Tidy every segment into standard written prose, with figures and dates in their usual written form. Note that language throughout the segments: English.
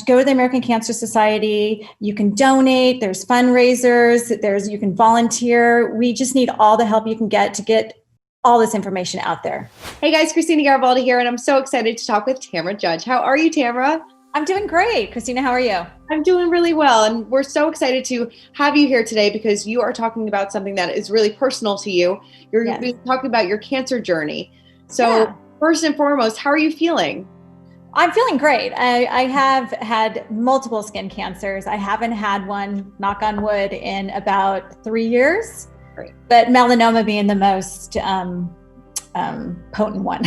Go to the American Cancer Society. You can donate. There's fundraisers. You can volunteer. We just need all the help you can get to get all this information out there. Hey guys, Christina Garibaldi here, and I'm so excited to talk with Tamra Judge. How are you, Tamra? I'm doing great. Christina, how are you? I'm doing really well, and we're so excited to have you here today because you are talking about something that is really personal to you. You're talking about your cancer journey. So First and foremost, how are you feeling? I'm feeling great. I have had multiple skin cancers. I haven't had one, knock on wood, in about 3 years. Great. But melanoma being the most potent one,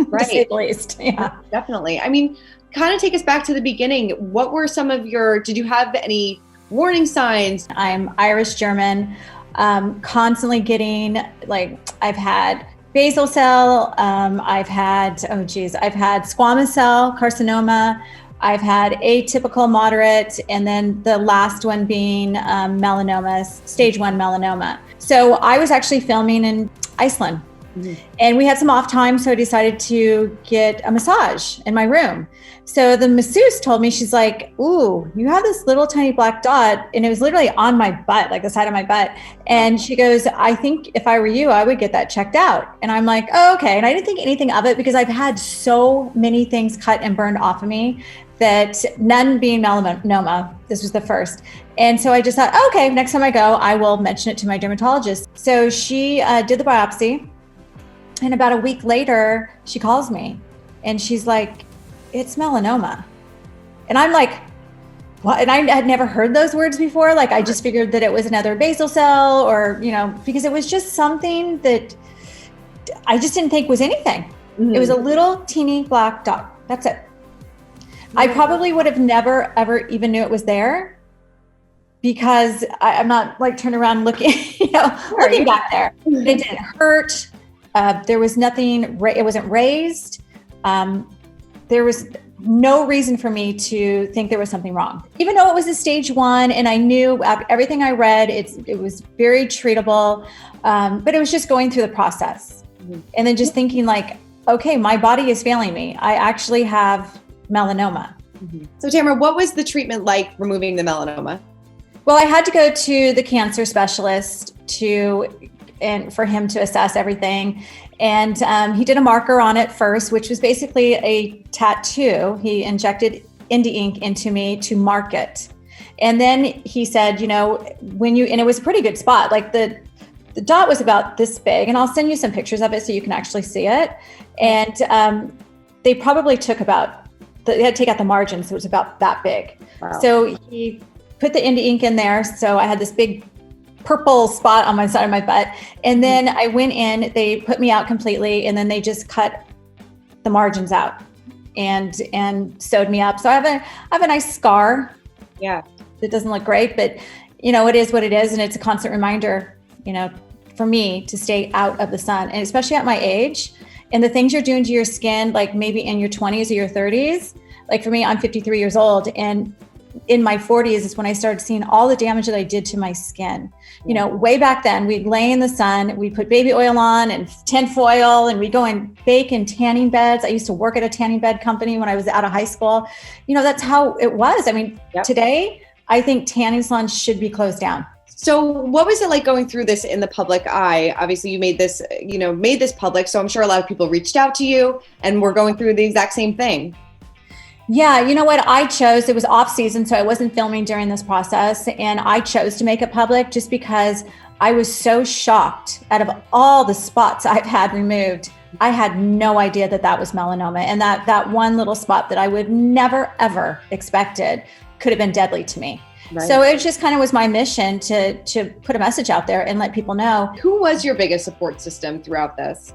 right. To say the least. Yeah, definitely. I mean, kind of take us back to the beginning. What were some of did you have any warning signs? I'm Irish German, constantly getting, I've had basal cell, I've had squamous cell carcinoma, I've had atypical moderate, and then the last one being melanoma, stage 1 melanoma. So I was actually filming in Iceland. Mm-hmm. And we had some off time, so I decided to get a massage in my room. So the masseuse told me, she's like, "Ooh, you have this little tiny black dot," and it was literally on my butt, like the side of my butt. And she goes, "I think if I were you, I would get that checked out." And I'm like, "Oh, okay." And I didn't think anything of it because I've had so many things cut and burned off of me, that none being melanoma, this was the first. And so I just thought, okay, next time I go, I will mention it to my dermatologist. So she did the biopsy. And about a week later, she calls me and she's like, "It's melanoma." And I'm like, what? And I had never heard those words before. I just figured that it was another basal cell or, because it was just something that I just didn't think was anything. Mm-hmm. It was a little teeny black dot. That's it. Mm-hmm. I probably would have never, ever even knew it was there because I'm not turning around looking, looking back there. Mm-hmm. It didn't hurt. There was nothing, it wasn't raised. There was no reason for me to think there was something wrong. Even though it was a stage 1 and I knew everything I read, it was very treatable, but it was just going through the process. Mm-hmm. And then just thinking okay, my body is failing me. I actually have melanoma. Mm-hmm. So Tamra, what was the treatment like removing the melanoma? Well, I had to go to the cancer specialist for him to assess everything. And he did a marker on it first, which was basically a tattoo. He injected Indie ink into me to mark it. And then he said, and it was a pretty good spot. The dot was about this big, and I'll send you some pictures of it so you can actually see it. And they probably they had to take out the margin, so it was about that big. Wow. So he put the Indie ink in there. So I had this big purple spot on my side of my butt. And then I went in, they put me out completely, and then they just cut the margins out and sewed me up. So I have a nice scar. Yeah. It doesn't look great, but it is what it is. And it's a constant reminder, for me to stay out of the sun, and especially at my age and the things you're doing to your skin, maybe in your 20s or your 30s. For me, I'm 53 years old, and in my 40s is when I started seeing all the damage that I did to my skin. Way back then, we'd lay in the sun, we'd put baby oil on and tinfoil, and we'd go and bake in tanning beds. I used to work at a tanning bed company when I was out of high school. That's how it was. I mean, Today, I think tanning salons should be closed down. So what was it like going through this in the public eye? Obviously you made this public. So I'm sure a lot of people reached out to you and were going through the exact same thing. Yeah, you know what? It was off season, so I wasn't filming during this process. And I chose to make it public just because I was so shocked. Out of all the spots I've had removed, I had no idea that was melanoma. And that one little spot that I would never, ever expected could have been deadly to me. Right. So it just kind of was my mission to put a message out there and let people know. Who was your biggest support system throughout this?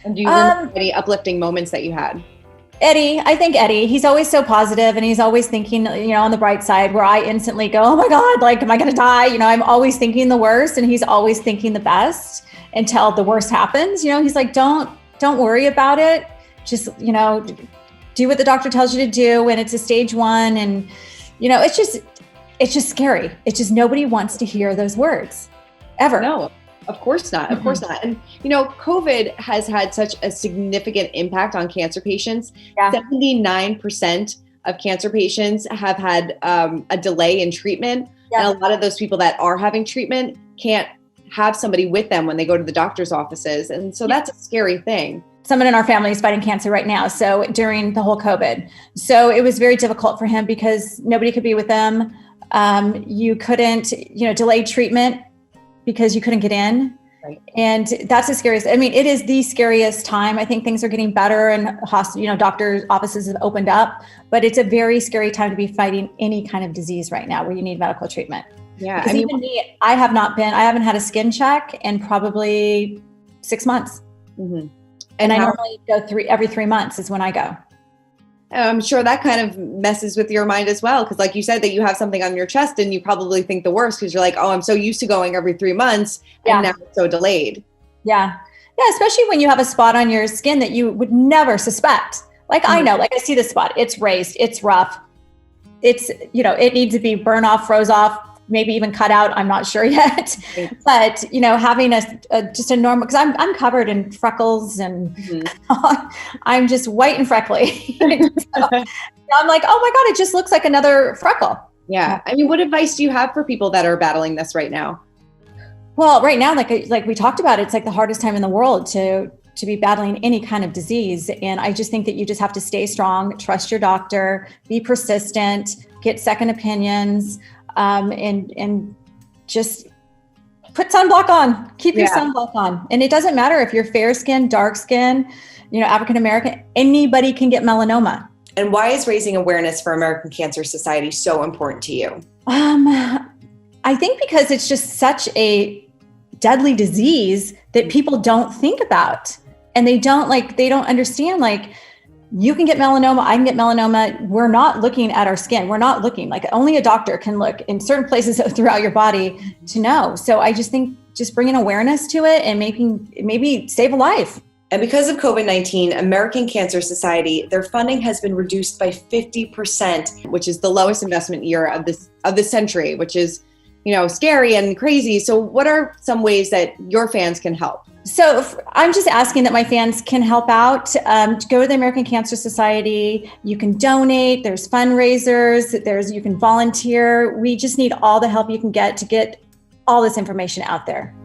And do you remember any uplifting moments that you had? Eddie, I think Eddie, he's always so positive and he's always thinking, on the bright side, where I instantly go, oh my God, am I going to die? I'm always thinking the worst, and he's always thinking the best until the worst happens. He's like, don't worry about it. Just, do what the doctor tells you to do. And it's a stage 1. And, it's just scary. It's just nobody wants to hear those words ever. No. Of course not. Of course not. And, COVID has had such a significant impact on cancer patients. Yeah. 79% of cancer patients have had a delay in treatment. And a lot of those people that are having treatment can't have somebody with them when they go to the doctor's offices. And so that's a scary thing. Someone in our family is fighting cancer right now. So during the whole COVID, so it was very difficult for him because nobody could be with them. You couldn't, delay treatment because you couldn't get in. Right. And that's the scariest. I mean, it is the scariest time. I think things are getting better and doctors' offices have opened up, but it's a very scary time to be fighting any kind of disease right now where you need medical treatment. Yeah. Because even me, I haven't had a skin check in probably 6 months. Mm-hmm. And I normally go every 3 months is when I go. I'm sure that kind of messes with your mind as well. Because like you said that you have something on your chest and you probably think the worst because you're like, oh, I'm so used to going every 3 months and now it's so delayed. Yeah. Yeah. Especially when you have a spot on your skin that you would never suspect. Like I know, like I see the spot, it's raised, it's rough. It's, it needs to be burned off, froze off, maybe even cut out. I'm not sure yet, but having just a normal, because I'm covered in freckles and I'm just white and freckly. So I'm like, oh my God, it just looks like another freckle. Yeah. I mean, what advice do you have for people that are battling this right now? Well, right now, like we talked about, it's like the hardest time in the world to be battling any kind of disease. And I just think that you just have to stay strong, trust your doctor, be persistent, get second opinions. And just put sunblock on, keep your sunblock on. And it doesn't matter if you're fair skin, dark skin, African-American, anybody can get melanoma. And why is raising awareness for American Cancer Society so important to you? I think because it's just such a deadly disease that people don't think about, and they don't understand, you can get melanoma, I can get melanoma. We're not looking at our skin. We're not looking, like only a doctor can look in certain places throughout your body to know. So I just think just bringing awareness to it and maybe save a life. And because of COVID-19, American Cancer Society, their funding has been reduced by 50%, which is the lowest investment year of this century, which is, scary and crazy. So what are some ways that your fans can help? So I'm just asking that my fans can help out. Go to the American Cancer Society. You can donate. There's fundraisers. You can volunteer. We just need all the help you can get to get all this information out there.